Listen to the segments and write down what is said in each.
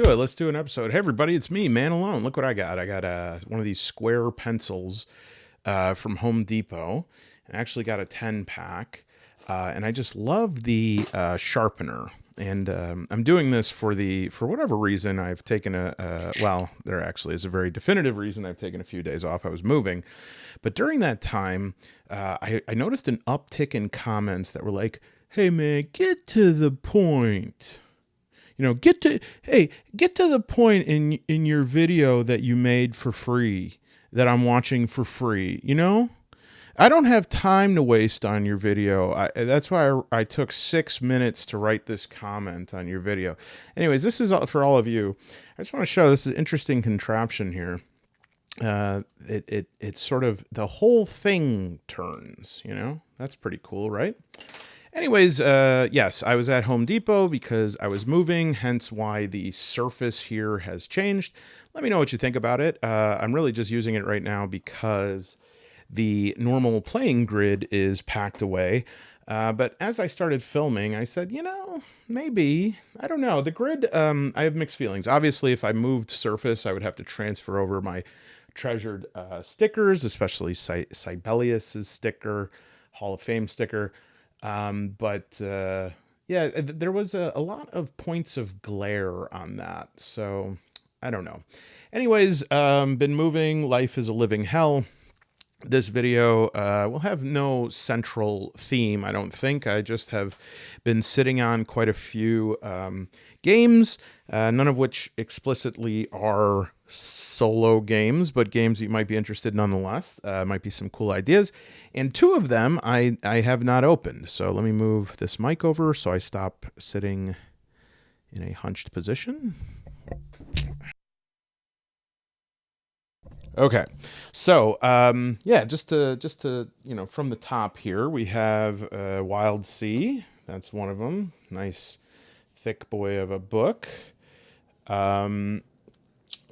do it. Let's do an episode. Hey, everybody, it's me, Man Alone. Look what I got. I got one of these square pencils from Home Depot. I actually got a 10-pack, and I just love the sharpener. And I'm doing this for whatever reason. I've taken well, there actually is a very definitive reason. I've taken a few days off. I was moving. But during that time, I noticed an uptick in comments that were like, hey, man, get to the point. You know, get to the point in your video that you made for free, that I'm watching for free. You know, I don't have time to waste on your video. That's why I took 6 minutes to write this comment on your video. Anyways, this is for all of you. I just want to show this is an interesting contraption here. It's sort of the whole thing turns. You know, that's pretty cool, right? Anyways, yes, I was at Home Depot because I was moving, hence why the surface here has changed. Let me know what you think about it. I'm really just using it right now because the normal playing grid is packed away. But as I started filming, I said, you know, maybe, I don't know. The grid, I have mixed feelings. Obviously, if I moved surface, I would have to transfer over my treasured stickers, especially Sibelius's sticker, Hall of Fame sticker. Yeah, there was a lot of points of glare on that. So I don't know. Anyways, been moving. Life is a living hell. This video will have no central theme, I don't think. I just have been sitting on quite a few games, none of which explicitly are solo games, but games you might be interested nonetheless. Might be some cool ideas. And two of them I have not opened. So let me move this mic over so I stop sitting in a hunched position. Okay, so yeah, just to you know, from the top here we have Wildsea. That's one of them. Nice thick boy of a book.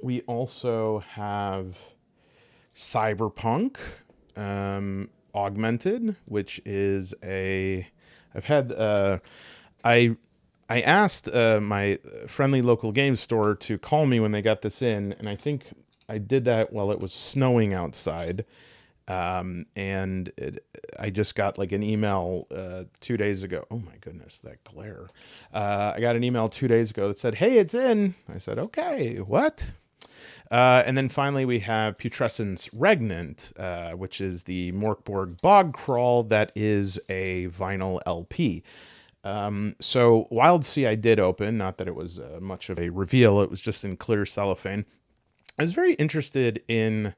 We also have Cyberpunk, Augmented, which is I've had I asked my friendly local game store to call me when they got this in, and I think I did that while it was snowing outside. I just got like an email 2 days ago. Oh my goodness, that glare. I got an email 2 days ago that said, hey, it's in. I said, okay, what? And then finally we have Putrescence Regnant, which is the Mörk Borg Bog-Crawl that is a vinyl LP. So Wildsea I did open, not that it was much of a reveal. It was just in clear cellophane. I was very interested in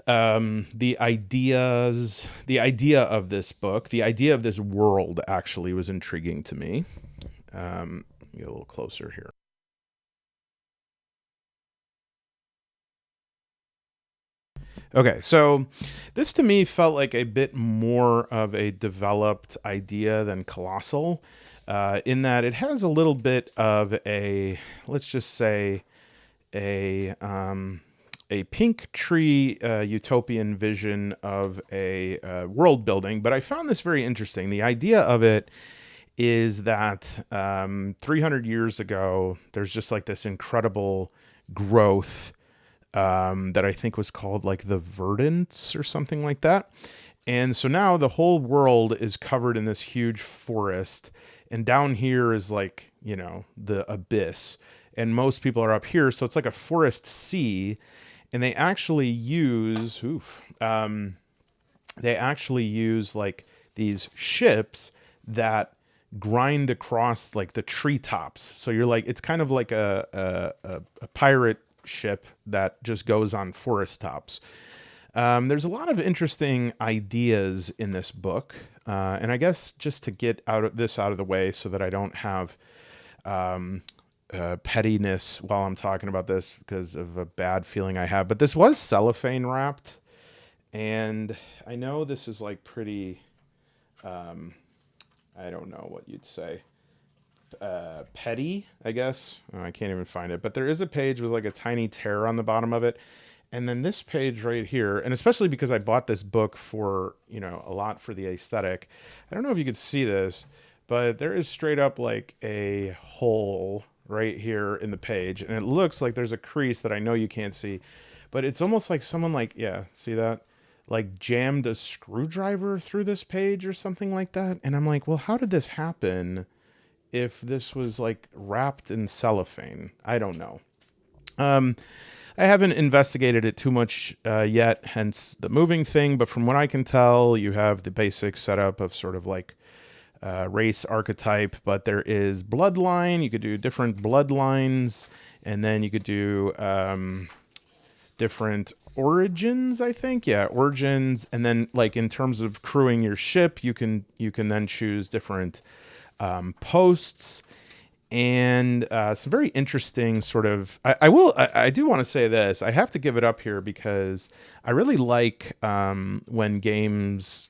the idea of this book. The idea of this world actually was intriguing to me. Get a little closer here. Okay, so this to me felt like a bit more of a developed idea than Colossal, in that it has a little bit of a, let's just say, a pink tree utopian vision of a world building. But I found this very interesting. The idea of it is that 300 years ago, there's just like this incredible growth that I think was called like the verdants or something like that. And so now the whole world is covered in this huge forest. And down here is like, you know, the abyss. And most people are up here. So it's like a forest sea. And they actually use, like these ships that grind across like the treetops. So you're like, it's kind of like a pirate ship that just goes on forest tops. There's a lot of interesting ideas in this book. And I guess just to get out of the way so that I don't have pettiness while I'm talking about this because of a bad feeling I have. But this was cellophane wrapped. And I know this is like pretty, I don't know what you'd say. Petty, I guess. Oh, I can't even find it. But there is a page with like a tiny tear on the bottom of it. And then this page right here, and especially because I bought this book for, you know, a lot for the aesthetic. I don't know if you could see this, but there is straight up like a hole right here in the page, and it looks like there's a crease that I know you can't see, but it's almost like someone like, yeah, see that? Like jammed a screwdriver through this page or something like that. And I'm like, well, how did this happen if this was like wrapped in cellophane? I don't know. I haven't investigated it too much yet, hence the moving thing. But from what I can tell, you have the basic setup of sort of like race archetype, but there is bloodline. You could do different bloodlines, and then you could do different origins, I think. Yeah, origins. And then like in terms of crewing your ship, you can then choose different posts. And some very interesting sort of, I do want to say this. I have to give it up here because I really like when games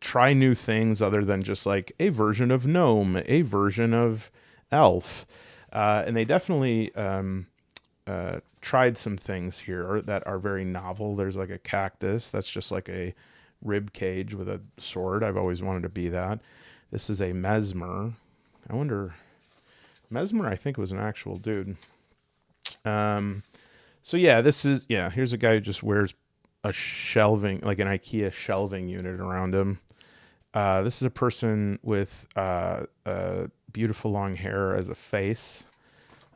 try new things other than just like a version of gnome, a version of elf. And they definitely tried some things here that are very novel. There's like a cactus that's just like a rib cage with a sword. I've always wanted to be that. This is a mesmer. I wonder... Mesmer, I think, was an actual dude. So yeah, this is, yeah, here's a guy who just wears a shelving, like an IKEA shelving unit around him. This is a person with beautiful long hair as a face.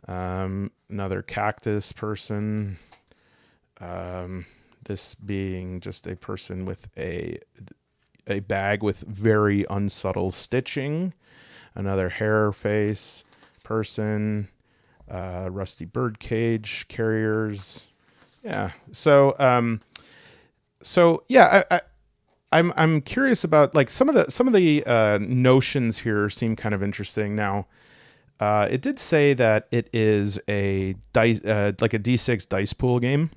Another cactus person. This being just a person with a bag with very unsubtle stitching. Another hair face person, rusty bird cage carriers. Yeah. So yeah, I'm curious about like some of the notions here seem kind of interesting. Now, it did say that it is a dice, like a D6 dice pool game.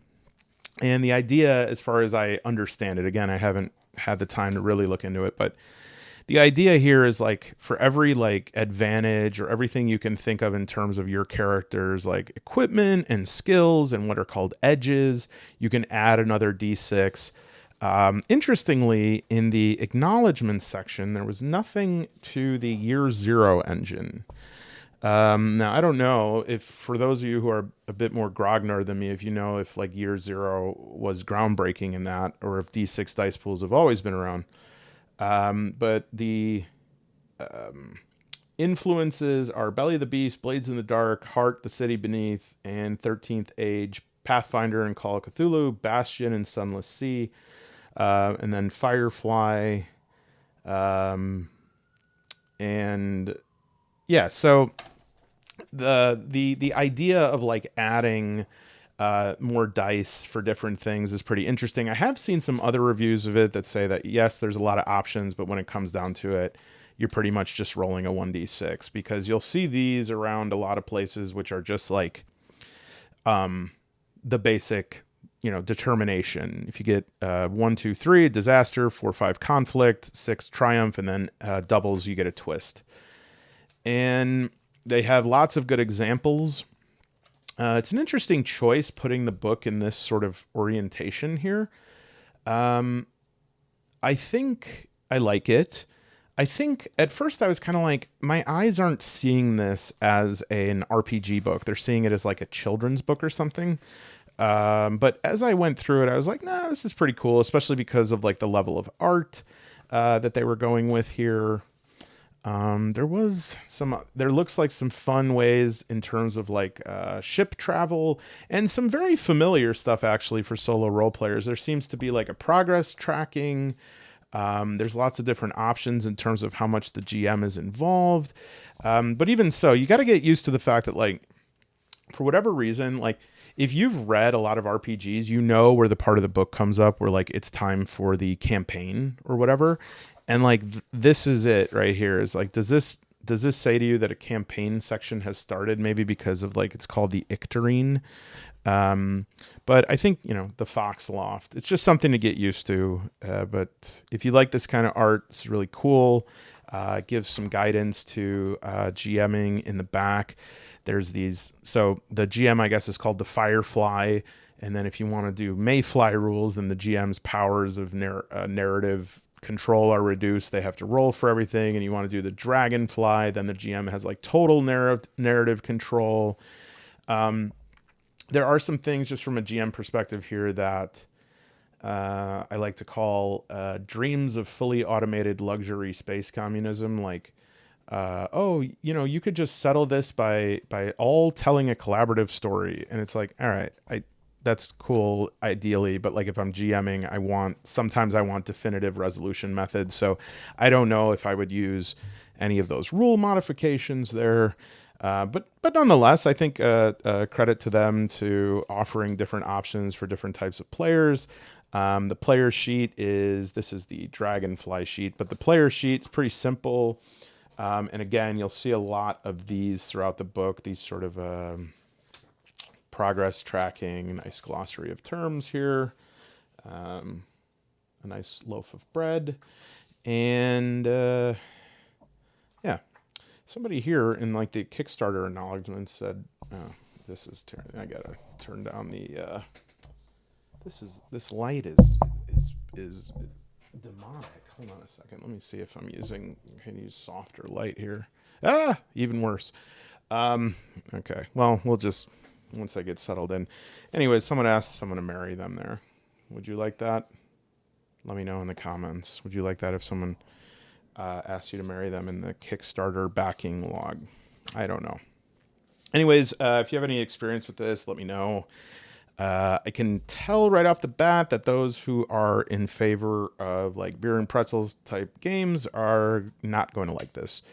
And the idea, as far as I understand it, again, I haven't had the time to really look into it, but the idea here is like for every like advantage or everything you can think of in terms of your character's like equipment and skills and what are called edges, you can add another D6. Interestingly, in the acknowledgments section, there was nothing to the Year Zero engine. Now, I don't know if for those of you who are a bit more grognard than me, if you know if like Year Zero was groundbreaking in that, or if D6 dice pools have always been around. But the influences are Belly of the Beast, Blades in the Dark, Heart, The City Beneath, and 13th Age, Pathfinder and Call of Cthulhu, Bastion and Sunless Sea, and then Firefly. And yeah, so the idea of like adding more dice for different things is pretty interesting. I have seen some other reviews of it that say that yes, there's a lot of options, but when it comes down to it, you're pretty much just rolling a 1d6, because you'll see these around a lot of places, which are just like the basic, determination. If you get 1, 2, 3 disaster, 4, 5 conflict, 6 triumph, and then doubles, you get a twist. And they have lots of good examples. It's an interesting choice putting the book in this sort of orientation here. I think I like it. I think at first I was kind of like, my eyes aren't seeing this as an RPG book. They're seeing it as like a children's book or something. But as I went through it, I was like, nah, this is pretty cool, especially because of like the level of art that they were going with here. There looks like some fun ways in terms of like ship travel and some very familiar stuff actually for solo role players. There seems to be like a progress tracking. There's lots of different options in terms of how much the GM is involved. But even so, you got to get used to the fact that like, for whatever reason, like if you've read a lot of RPGs, you know where the part of the book comes up where like it's time for the campaign or whatever. And like this is it right here. Is like, does this say to you that a campaign section has started? Maybe because of like it's called the Icterine. But I think the Fox Loft. It's just something to get used to. But if you like this kind of art, it's really cool. It gives some guidance to GMing in the back. There's these. So the GM, I guess, is called the Firefly. And then if you want to do Mayfly rules, then the GM's powers of narrative control are reduced. They have to roll for everything, and you want to do the dragonfly. Then the GM has like total narrative control. There are some things just from a GM perspective here that I like to call dreams of fully automated luxury space communism. Like, you could just settle this by all telling a collaborative story. And it's like, all right, that's cool ideally, but like if I'm GMing, sometimes I want definitive resolution methods. So I don't know if I would use any of those rule modifications there. But nonetheless, I think credit to them to offering different options for different types of players. The player sheet this is the Dragonfly sheet, but the player sheet's pretty simple. And again, you'll see a lot of these throughout the book, these sort of progress tracking, nice glossary of terms here, a nice loaf of bread, and yeah. Somebody here in like the Kickstarter acknowledgement said, "Oh, I gotta turn down the. This light is demonic. Hold on a second. Let me see if I can use softer light here. Even worse. Okay. Well, we'll just once I get settled in. Anyways, someone asked someone to marry them there. Would you like that? Let me know in the comments. Would you like that if someone asked you to marry them in the Kickstarter backing log? I don't know. Anyways, if you have any experience with this, let me know. I can tell right off the bat that those who are in favor of like beer and pretzels type games are not going to like this.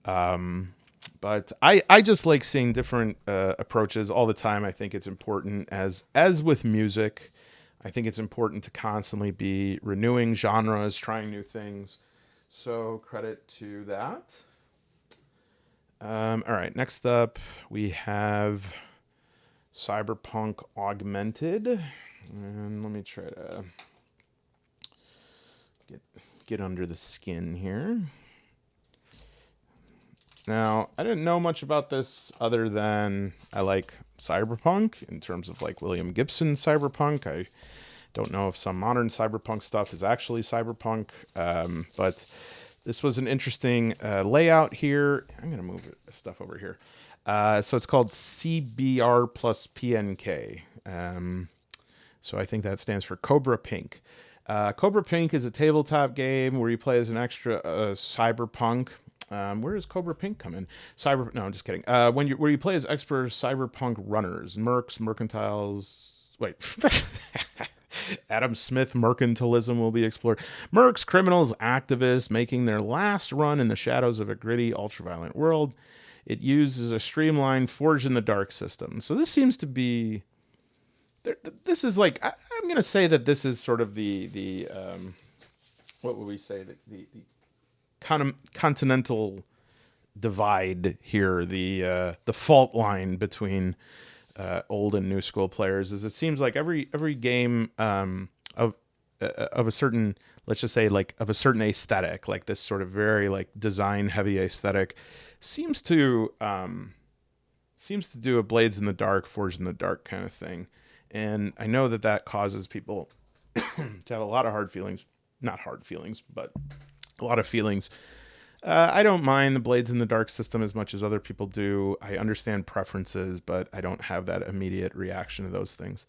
But I just like seeing different approaches all the time. I think it's important, as with music, I think it's important to constantly be renewing genres, trying new things. So credit to that. All right, next up we have Cyberpunk Augmented. And let me try to get under the skin here. Now, I didn't know much about this other than I like Cyberpunk in terms of like William Gibson Cyberpunk. I don't know if some modern Cyberpunk stuff is actually Cyberpunk, but this was an interesting layout here. I'm going to move stuff over here. So it's called CBR+PNK. So I think that stands for Cobra Pink. Cobra Pink is a tabletop game where you play as an extra cyberpunk. Where does Cobra Pink come in? No, I'm just kidding. Where you play as expert cyberpunk runners, mercs, mercantiles. Wait. Adam Smith mercantilism will be explored. Mercs, criminals, activists making their last run in the shadows of a gritty, ultraviolet world. It uses a streamlined Forge in the Dark system. So this seems to be... This is like... I'm going to say that this is sort of the what would we say? The continental divide here. The fault line between... old and new school players. Is it seems like every game of a certain, let's just say like of a certain aesthetic, like this sort of very like design heavy aesthetic, seems to do a Blades in the Dark, Forged in the Dark kind of thing. And I know that causes people to have a lot of not hard feelings, but a lot of feelings. I don't mind the Blades in the Dark system as much as other people do. I understand preferences, but I don't have that immediate reaction to those things.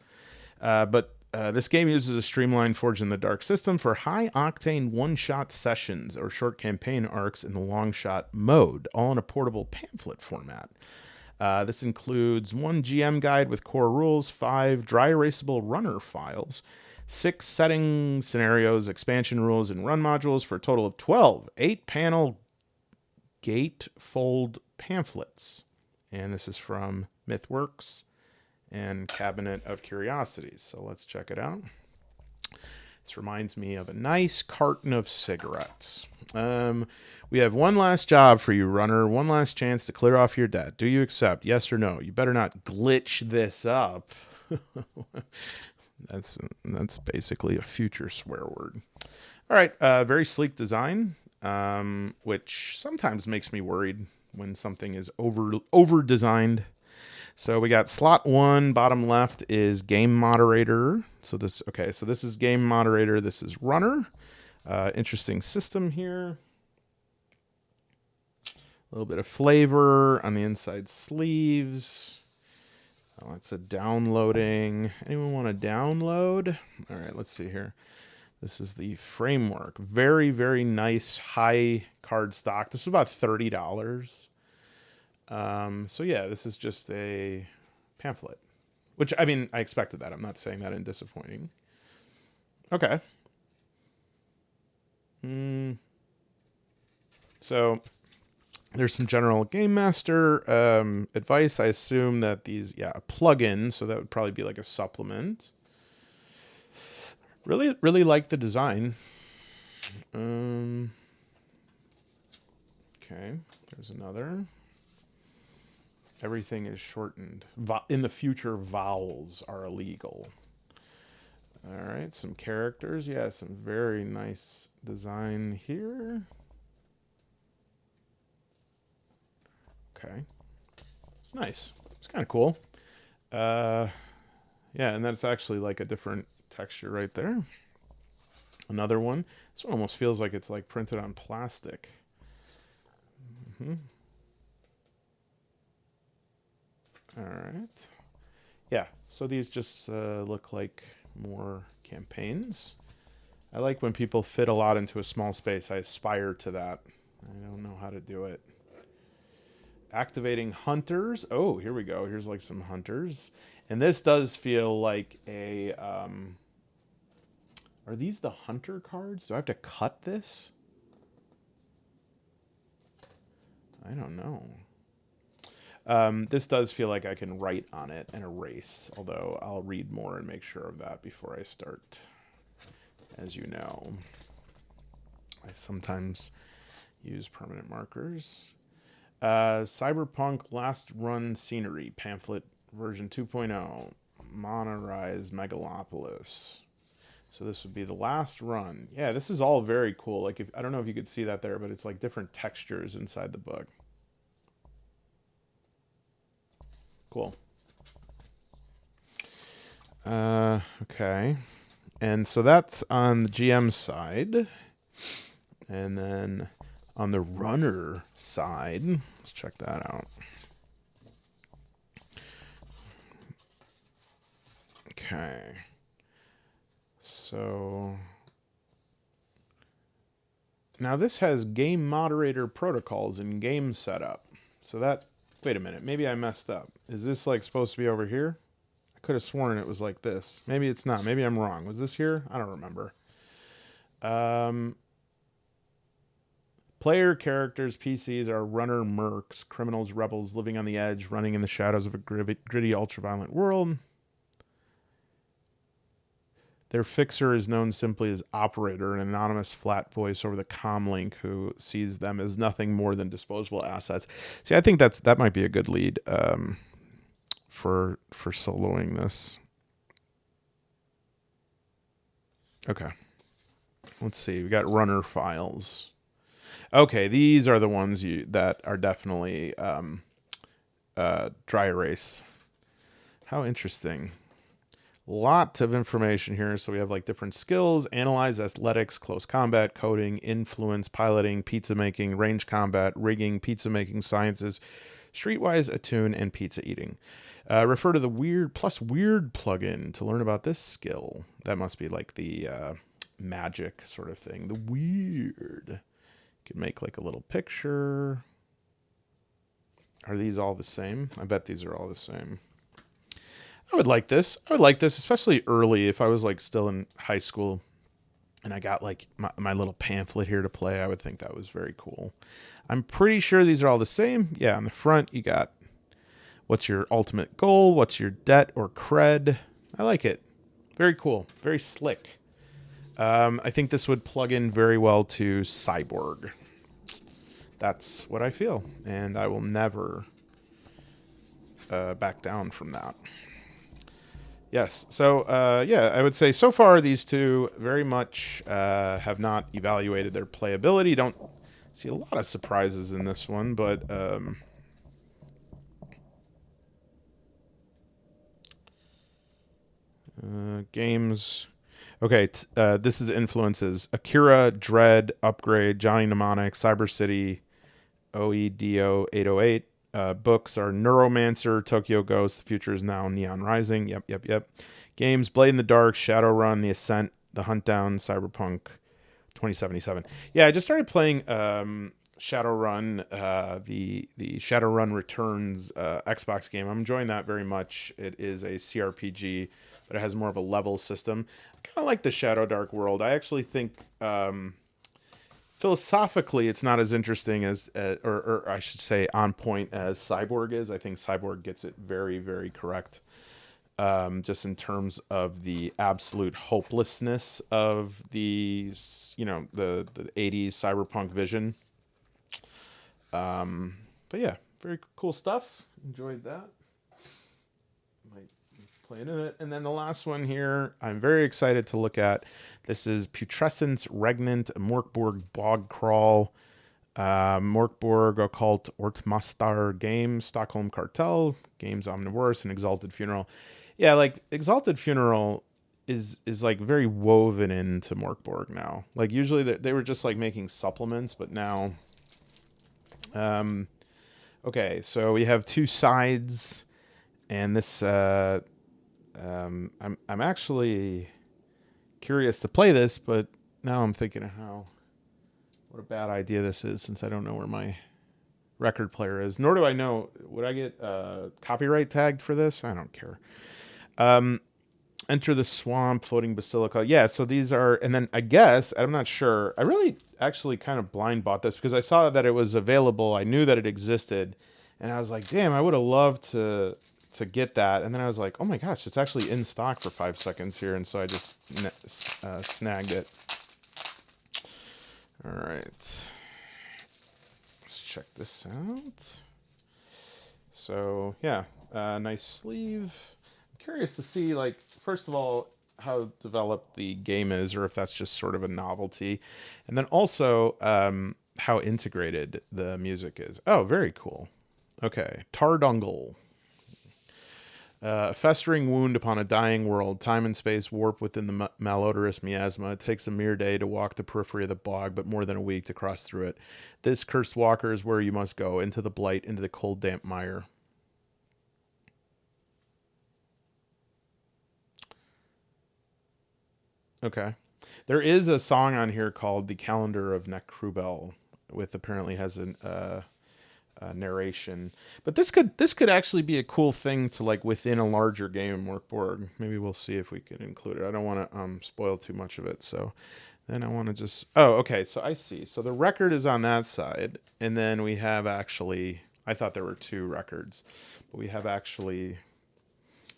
But this game uses a streamlined Forge in the Dark system for high-octane one-shot sessions or short campaign arcs in the long-shot mode, all in a portable pamphlet format. This includes 1 GM guide with core rules, 5 dry erasable runner files, 6 setting scenarios, expansion rules, and run modules for a total of 12 8-panel gatefold pamphlets. And this is from MythWorks and Cabinet of Curiosities. So let's check it out. This reminds me of a nice carton of cigarettes. We have one last job for you, runner. One last chance to clear off your debt. Do you accept? Yes or no? You better not glitch this up. That's basically a future swear word. All right, very sleek design, which sometimes makes me worried when something is over designed. So we got slot 1, bottom left is game moderator. So this is game moderator. This is runner. Interesting system here. A little bit of flavor on the inside sleeves. Lots of downloading. Anyone want to download? All right, let's see here. This is the framework. Very, very nice high card stock. This was about $30. So yeah, this is just a pamphlet. Which, I mean, I expected that. I'm not saying that in disappointing. Okay. So there's some general game master advice. I assume that these, a plugin, so that would probably be like a supplement. Really, really like the design. Okay, there's another. Everything is shortened. In the future, vowels are illegal. All right, some characters. Yeah, some very nice design here. Okay. Nice. It's kind of cool. Yeah, and that's actually like a different texture right there. Another one. This one almost feels like it's like printed on plastic. All right. Yeah, so these just look like more campaigns. I like when people fit a lot into a small space. I aspire to that. I don't know how to do it. Activating hunters. Oh, here we go. Here's like some hunters. And this does feel like a... Are these the hunter cards? Do I have to cut this? I don't know. This does feel like I can write on it and erase, although I'll read more and make sure of that before I start. As you know, I sometimes use permanent markers. Cyberpunk Last Run Scenery, pamphlet version 2.0, Monorized Megalopolis. So this would be the last run. Yeah, this is all very cool. Like, I don't know if you could see that there, but it's like different textures inside the book. Cool. Okay. And so that's on the GM side. And then on the runner side, let's check that out. Okay. So now this has game moderator protocols and game setup. So that, wait a minute, maybe I messed up. Is this like supposed to be over here? I could have sworn it was like this. Maybe it's not. Maybe I'm wrong. Was this here? I don't remember. Player characters, PCs, are runner mercs, criminals, rebels living on the edge, running in the shadows of a gritty, ultraviolent world. Their fixer is known simply as Operator, an anonymous flat voice over the comlink who sees them as nothing more than disposable assets. See, I think that might be a good lead for soloing this. Okay. Let's see. We got runner files. Okay, these are the ones that are definitely dry erase. How interesting. Lots of information here. So we have like different skills: analyze, athletics, close combat, coding, influence, piloting, pizza making, range combat, rigging, pizza making sciences, streetwise, attune, and pizza eating. Refer to the weird plugin to learn about this skill. That must be like the magic sort of thing. The weird. You can make like a little picture. Are these all the same? I bet these are all the same. I would like this. I would like this, especially early. If I was like still in high school and I got like my little pamphlet here to play, I would think that was very cool. I'm pretty sure these are all the same. Yeah, on the front you got what's your ultimate goal, what's your debt or cred. I like it. Very cool. Very slick. I think this would plug in very well to Cyborg. That's what I feel, and I will never back down from that. Yes. So, yeah, I would say so far these two very much have not evaluated their playability. Don't see a lot of surprises in this one, but games. Okay, this is the influences: Akira, Dread, Upgrade, Johnny Mnemonic, Cyber City, OEDO 808. Books are Neuromancer, Tokyo Ghost, The Future is Now, Neon Rising. Yep. Games: Blade in the Dark, Shadowrun, The Ascent, The Hunt Down, Cyberpunk 2077. Yeah, I just started playing Shadowrun, the Shadowrun Returns Xbox game. I'm enjoying that very much. It is a CRPG, but it has more of a level system. I kind of like the Shadow Dark world. I actually think philosophically it's not as interesting as, or I should say, on point as Cyborg is. I think Cyborg gets it very, very correct. Just in terms of the absolute hopelessness of the, the 80s cyberpunk vision. But yeah, very cool stuff. Enjoyed that. Might play into it. And then the last one here, I'm very excited to look at. This is Putrescence Regnant Mörk Borg Bog-Crawl. Mörk Borg Occult Ortmastar Games, Stockholm Kartell, Games Omnivorous, and Exalted Funeral. Yeah, like Exalted Funeral is like very woven into Mörk Borg now. Like usually they were just like making supplements, but now okay, so we have two sides, and this I'm actually curious to play this, but now I'm thinking of what a bad idea this is, since I don't know where my record player is, nor do I know, would I get copyright tagged for this? I don't care. Enter the Swamp, Floating Basilica. Yeah, so these are, and then I guess, I'm not sure. I really actually kind of blind bought this because I saw that it was available. I knew that it existed, and I was like, damn, I would have loved to get that. And then I was like, oh my gosh, it's actually in stock for 5 seconds here, and so I just snagged it. All right. Let's check this out. So, yeah, nice sleeve. Curious to see, like, first of all, how developed the game is, or if that's just sort of a novelty, and then also how integrated the music is. Oh, very cool. Okay, Tardungle. A festering wound upon a dying world. Time and space warp within the malodorous miasma. It takes a mere day to walk the periphery of the bog, but more than a week to cross through it. This cursed walker is where you must go, into the blight, into the cold, damp mire. Okay. There is a song on here called "The Calendar of Necrubel," with apparently has a narration. But this could actually be a cool thing to like within a larger game, Mörk Borg. Maybe we'll see if we can include it. I don't want to spoil too much of it. So then I want to just. Oh, okay. So I see. So the record is on that side, and then we have actually. I thought there were two records, but we have actually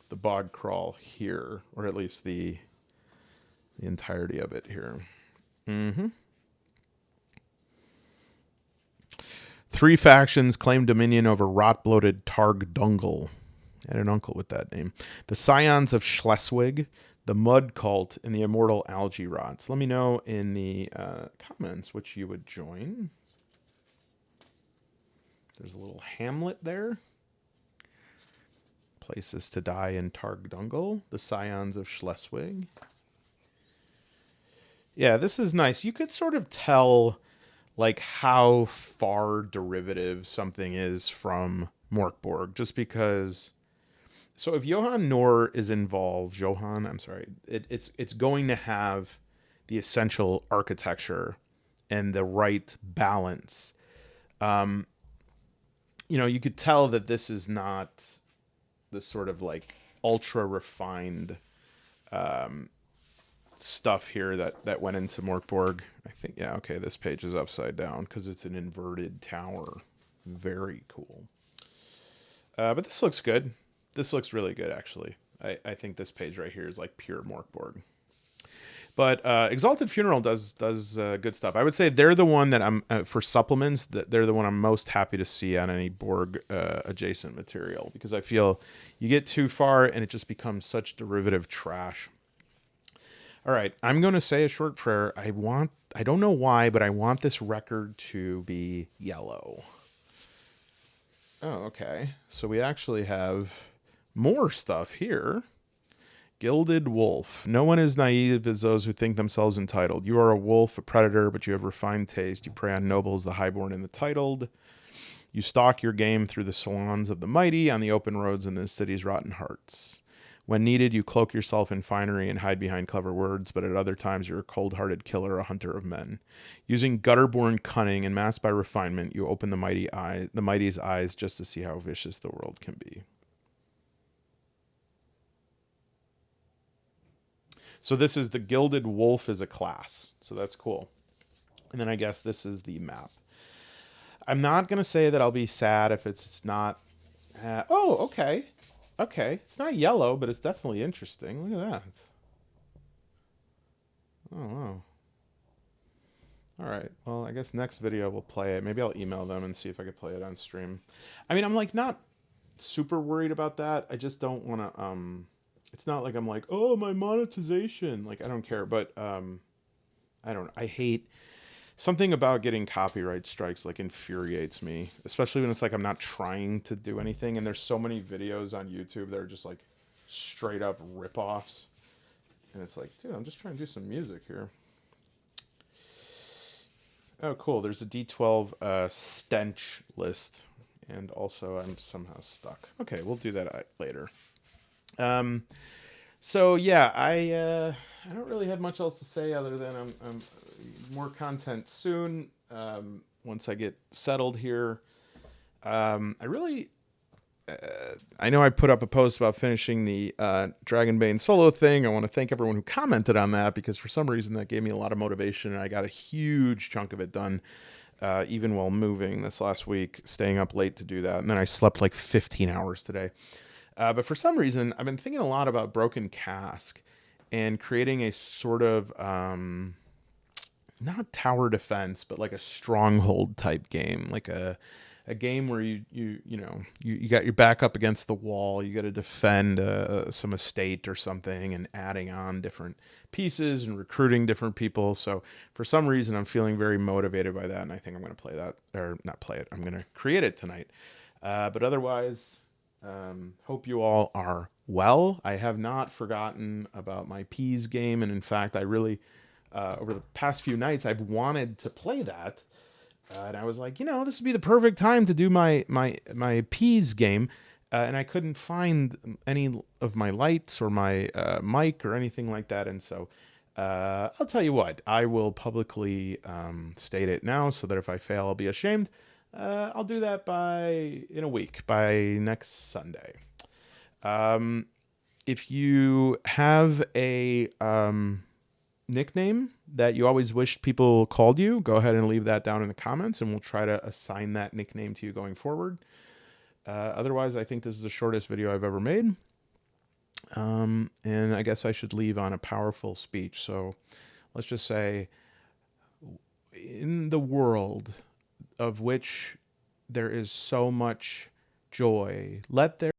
the Bog Crawl here, or at least the entirety of it here. Mm-hmm. Three factions claim dominion over rot-bloated Targ Dungle. I had an uncle with that name. The Scions of Schleswig, the Mud Cult, and the Immortal Algae Rots. Let me know in the comments which you would join. There's a little hamlet there. Places to die in Targ Dungle. The Scions of Schleswig. Yeah, this is nice. You could sort of tell like how far derivative something is from Mörk Borg, just because. So if Johan Nohr is involved, it's going to have the essential architecture and the right balance. You could tell that this is not the sort of like ultra refined stuff here that went into Mörk Borg. I think, yeah, okay, this page is upside down because it's an inverted tower. Very cool. But this looks good. This looks really good, actually. I think this page right here is like pure Mörk Borg. But Exalted Funeral does good stuff. I would say they're the one that I'm for supplements. They're the one I'm most happy to see on any Borg adjacent material, because I feel you get too far and it just becomes such derivative trash. All right, I'm going to say a short prayer. I don't know why, but I want this record to be yellow. Oh, okay. So we actually have more stuff here. Gilded wolf. No one is naive as those who think themselves entitled. You are a wolf, a predator, but you have refined taste. You prey on nobles, the highborn, and the titled. You stalk your game through the salons of the mighty, on the open roads in the city's rotten hearts. When needed, you cloak yourself in finery and hide behind clever words, but at other times you're a cold-hearted killer, a hunter of men. Using gutter-born cunning and masked by refinement, you open the mighty's eyes just to see how vicious the world can be. So this is the Gilded Wolf as a class. So that's cool. And then I guess this is the map. I'm not going to say that I'll be sad if it's not... oh, okay. Okay. It's not yellow, but it's definitely interesting. Look at that. Oh, wow. All right. Well, I guess next video we'll play it. Maybe I'll email them and see if I could play it on stream. I mean, I'm like not super worried about that. I just don't want to... It's not like I'm like, oh, my monetization. Like, I don't care. But I hate... Something about getting copyright strikes like infuriates me, especially when it's like I'm not trying to do anything and there's so many videos on YouTube that are just like straight up ripoffs. And it's like, dude, I'm just trying to do some music here. Oh, cool. There's a D12 stench list. And also I'm somehow stuck. Okay, we'll do that later. So yeah, I don't really have much else to say other than I'm more content soon. Once I get settled here, I know I put up a post about finishing the Dragonbane solo thing. I want to thank everyone who commented on that because for some reason that gave me a lot of motivation and I got a huge chunk of it done, even while moving this last week, staying up late to do that. And then I slept like 15 hours today. But for some reason, I've been thinking a lot about Broken Cask and creating a sort of, not tower defense, but like a stronghold type game, like a game where you got your back up against the wall, you got to defend some estate or something, and adding on different pieces and recruiting different people. So for some reason, I'm feeling very motivated by that, and I think I'm going to play that, or not play it. I'm going to create it tonight. But otherwise, hope you all are well. I have not forgotten about my peas game, and in fact, I really, over the past few nights, I've wanted to play that, and I was like, this would be the perfect time to do my peas game, and I couldn't find any of my lights or my mic or anything like that, and so I'll tell you what, I will publicly state it now, so that if I fail, I'll be ashamed. I'll do that in a week, by next Sunday. If you have a nickname that you always wished people called you, go ahead and leave that down in the comments, and we'll try to assign that nickname to you going forward. Otherwise, I think this is the shortest video I've ever made. And I guess I should leave on a powerful speech. So let's just say, in the world of which there is so much joy, let there